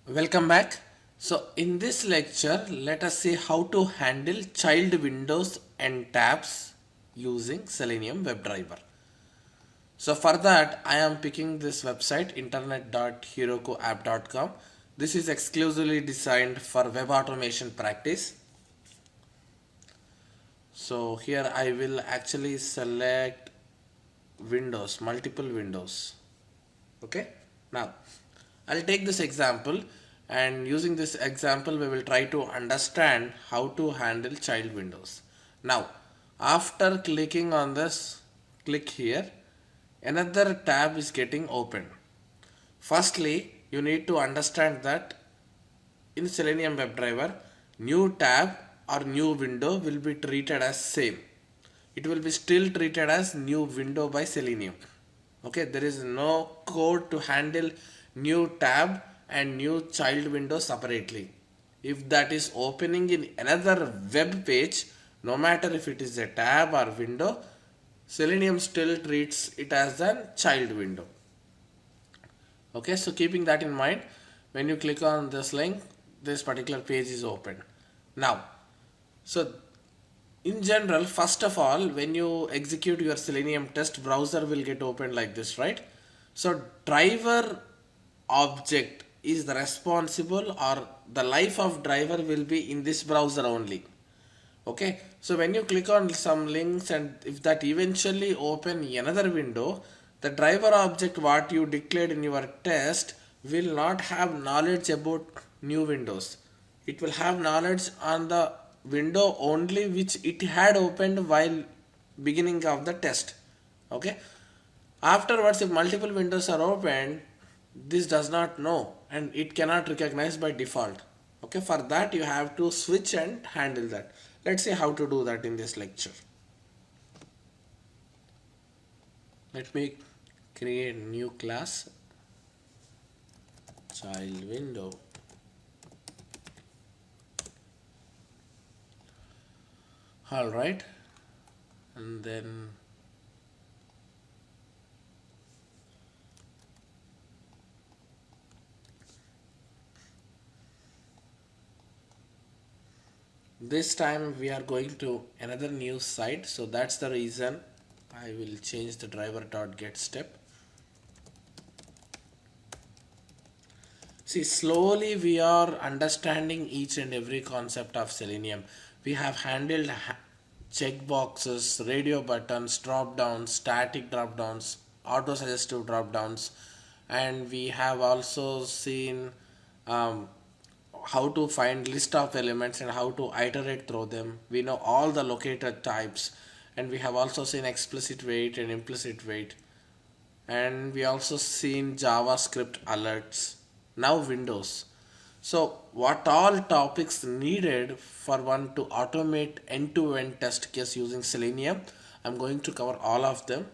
Welcome back. So in this lecture, let us see how to handle child windows and tabs using Selenium WebDriver. So for that, I am picking this website internet.herokuapp.com. This is exclusively designed for web automation practice. So here I will actually select windows, multiple windows. Okay. Now I'll take this example, and using this example we will try to understand how to handle child windows. Now after clicking on this, click here, another tab is getting opened. Firstly, you need to understand that in Selenium WebDriver, new tab or new window will be treated as same. It will be still treated as new window by Selenium. Okay, there is no code to handle new tab and new child window separately. If that is opening in another web page, no matter if it is a tab or window, Selenium still treats it as a child window. Okay, so keeping that in mind, when you click on this link, this particular page is open. Now, so in general, first of all, when you execute your Selenium test, browser will get opened like this, right? So driver object is the responsible, or the life of driver will be in this browser only. Okay, so when you click on some links and if that eventually open another window, the driver object what you declared in your test will not have knowledge about new windows. It will have knowledge on the window only which it had opened while beginning of the test. Okay, afterwards if multiple windows are opened, this does not know and it cannot recognize by default. Okay, for that you have to switch and handle that. Let's see how to do that in this lecture. Let me create new class, child window. All right, and then this time we are going to another new site, so that's the reason I will change the driver.get step. See, slowly we are understanding each and every concept of Selenium. We have handled checkboxes, radio buttons, drop downs, static drop downs, auto suggestive drop downs, and we have also seen um, how to find list of elements and how to iterate through them. We know all the locator types, and we have also seen explicit wait and implicit wait, and we also seen JavaScript alerts. Now Windows. So what all topics needed for one to automate end-to-end test case using Selenium, I'm going to cover all of them.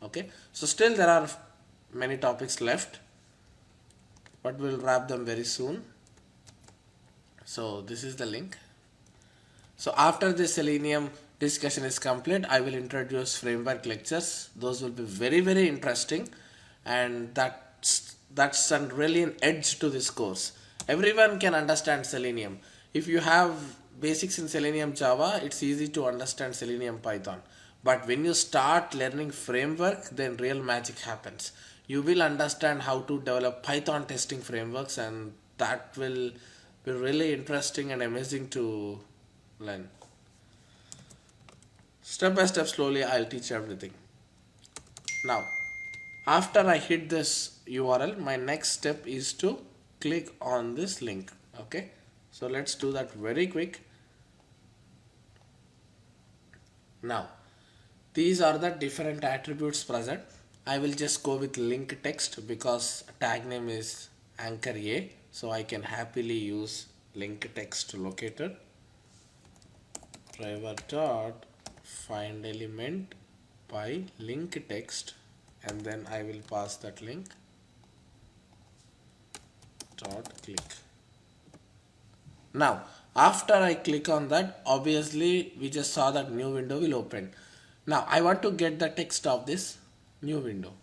Okay, so still there are many topics left, but we'll wrap them very soon. So this is the link. So after the Selenium discussion is complete, I will introduce framework lectures. Those will be very interesting, and that's really an edge to this course. Everyone can understand Selenium. If you have basics in Selenium Java, it's easy to understand Selenium Python. But when you start learning framework, then real magic happens. You will understand how to develop Python testing frameworks, and that will be really interesting and amazing to learn. Step by step, slowly, I'll teach everything. Now, after I hit this URL, my next step is to click on this link. Okay, so let's do that very quick. Now, these are the different attributes present. I will just go with link text because tag name is anchor A, so I can happily use link text locator. Driver dot find element by link text, and then I will pass that link dot click. Now after I click on that, obviously we just saw that new window will open. Now I want to get the text of this new window.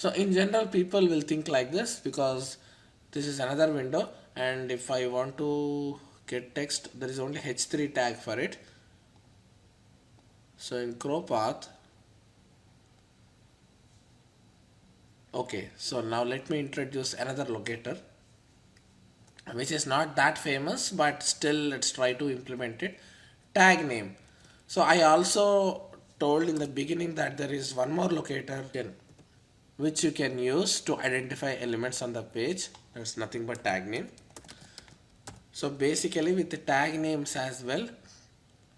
So in general, people will think like this because this is another window, and if I want to get text, there is only h3 tag for it. So in crow path, okay, so now let me introduce another locator which is not that famous, but still let's try to implement it. Tag name. So I also told in the beginning that there is one more locator which you can use to identify elements on the page. That's nothing but tag name. So basically with the tag names as well,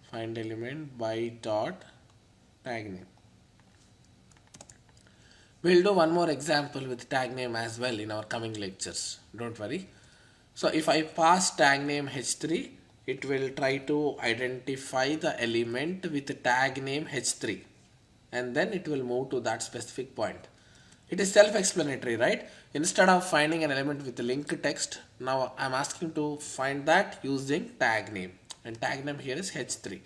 find element by dot tag name. We'll do one more example with tag name as well in our coming lectures. Don't worry. So if I pass tag name h3, it will try to identify the element with the tag name h3, and then it will move to that specific point. It is self-explanatory, right? Instead of finding an element with the linked text, now I'm asking to find that using tag name, and tag name here is h3.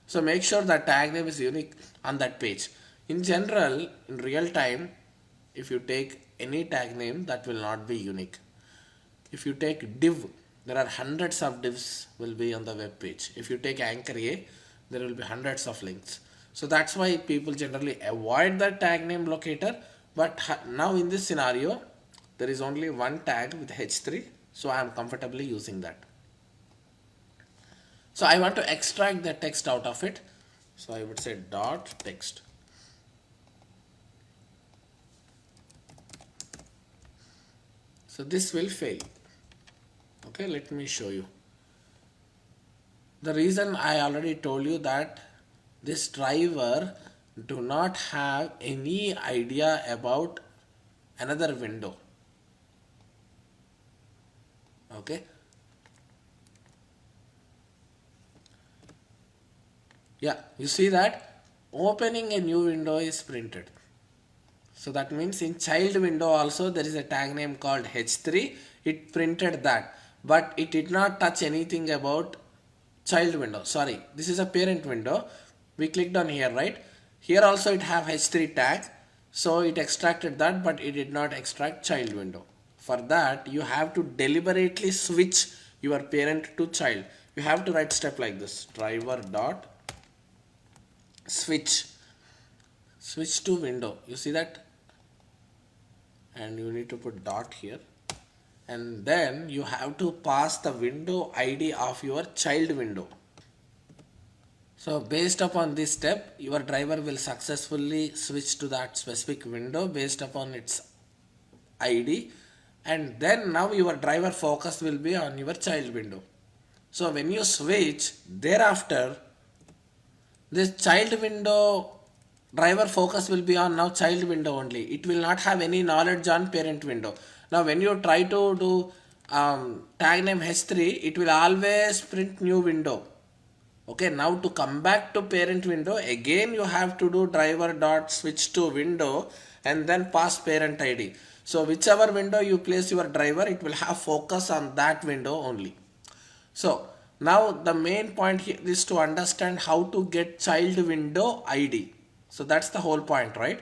So make sure that tag name is unique on that page. In general, in real time, if you take any tag name, that will not be unique. If you take div, there are hundreds of divs will be on the web page. If you take anchor A, there will be hundreds of links. So that's why people generally avoid the tag name locator. But now in this scenario, there is only one tag with h3. So I am comfortably using that. So I want to extract the text out of it. So I would say dot text. So this will fail. Okay, let me show you. The reason I already told you that this driver do not have any idea about another window. Okay. Yeah, you see that opening a new window is printed. So that means in child window also there is a tag name called h3. It printed that, but it did not touch anything about child window. Sorry, this is a parent window. We clicked on here, right? Here also it have h3 tag. So it extracted that, but it did not extract child window. For that, you have to deliberately switch your parent to child. You have to write step like this: driver dot switch to window. You see that? And you need to put dot here, and then you have to pass the window ID of your child window. So based upon this step, your driver will successfully switch to that specific window based upon its ID, and then now your driver focus will be on your child window. So when you switch, thereafter this child window driver focus will be on now child window only. It will not have any knowledge on parent window. Now when you try to do tag name h3, it will always print new window. Okay, now to come back to parent window, again you have to do driver dot switch to window and then pass parent ID. So whichever window you place your driver, it will have focus on that window only. So now the main point here is to understand how to get child window ID. So that's the whole point, right?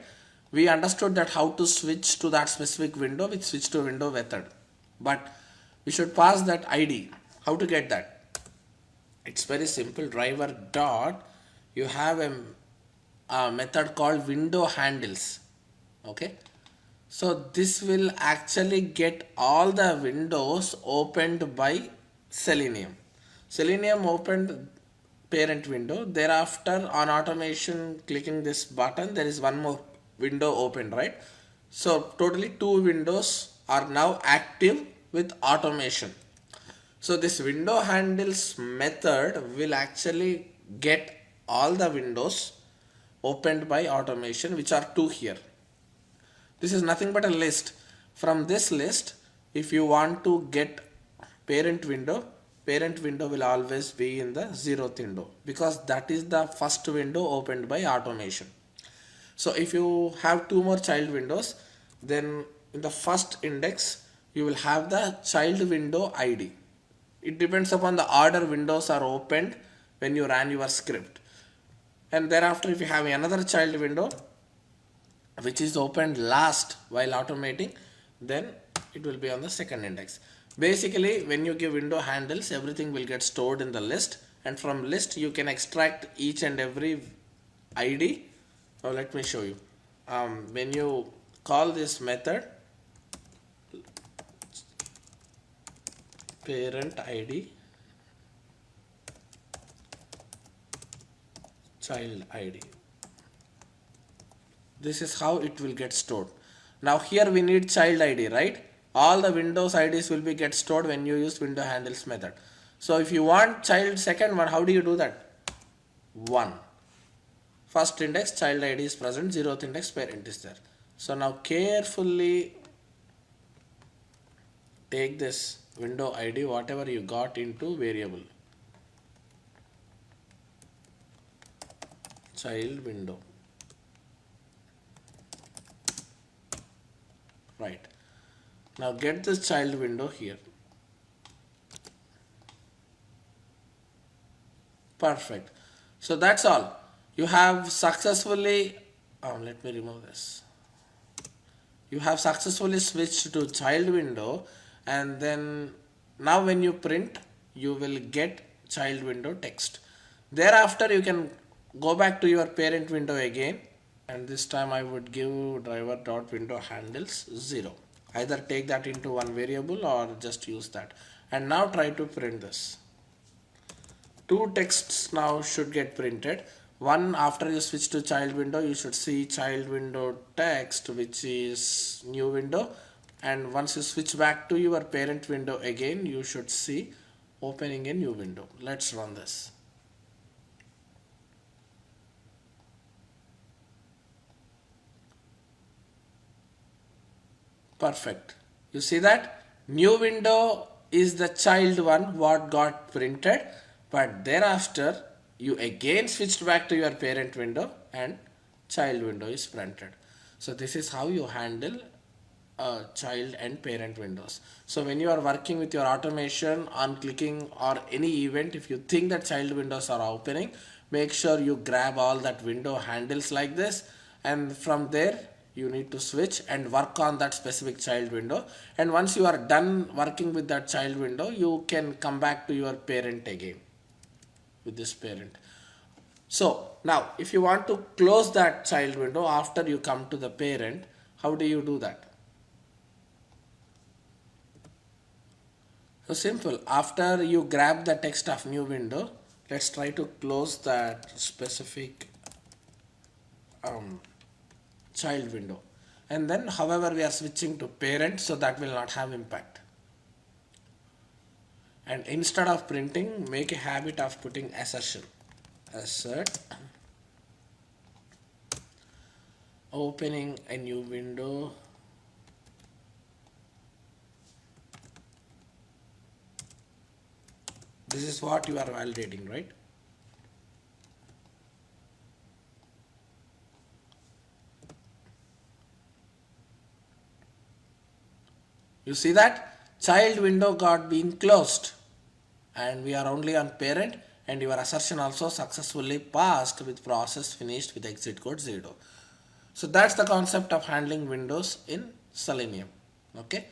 We understood that how to switch to that specific window with switch to window method. But we should pass that ID. How to get that? It's very simple. Driver dot, you have a method called window handles. Okay. So this will actually get all the windows opened by Selenium. Selenium opened parent window. Thereafter on automation, clicking this button, there is one more window opened, right? So totally two windows are now active with automation. So this window handles method will actually get all the windows opened by automation, which are two here. This is nothing but a list. From this list, if you want to get parent window will always be in the 0th window because that is the first window opened by automation. So if you have two more child windows, then in the first index, you will have the child window ID. It depends upon the order windows are opened when you run your script. And thereafter, if you have another child window, which is opened last while automating, then it will be on the second index. Basically, when you give window handles, everything will get stored in the list, and from list you can extract each and every ID. Now let me show you. When you call this method parent ID child ID, this is how it will get stored. Now here we need child ID, right? All the Windows IDs will be get stored when you use window handles method. So if you want child second one, how do you do that? 1. First index child ID is present, 0th index parent is there. So now carefully take this window ID, whatever you got, into variable child window. Right. Now get this child window here. Perfect. So that's all. You have successfully, let me remove this. You have successfully switched to child window, and then now when you print, you will get child window text. Thereafter, you can go back to your parent window again, and this time I would give driver.window handles 0. Either take that into one variable or just use that. And now try to print this. 2 texts now should get printed. One, after you switch to child window, you should see child window text, which is new window. And once you switch back to your parent window again, you should see opening a new window. Let's run this. Perfect. You see that? New window is the child one what got printed, but thereafter you again switched back to your parent window and child window is printed. So this is how you handle child and parent windows. So when you are working with your automation on clicking or any event, if you think that child windows are opening, make sure you grab all that window handles like this, and from there you need to switch and work on that specific child window. And once you are done working with that child window, you can come back to your parent again with this parent. So now if you want to close that child window after you come to the parent, how do you do that? So simple. After you grab the text of new window, let's try to close that specific child window, and then however we are switching to parent, so that will not have impact. And instead of printing, make a habit of putting assertion. Assert opening a new window this is what you are validating, right? You see that child window got been closed, and we are only on parent, and your assertion also successfully passed with process finished with exit code 0. So that's the concept of handling windows in Selenium. Okay.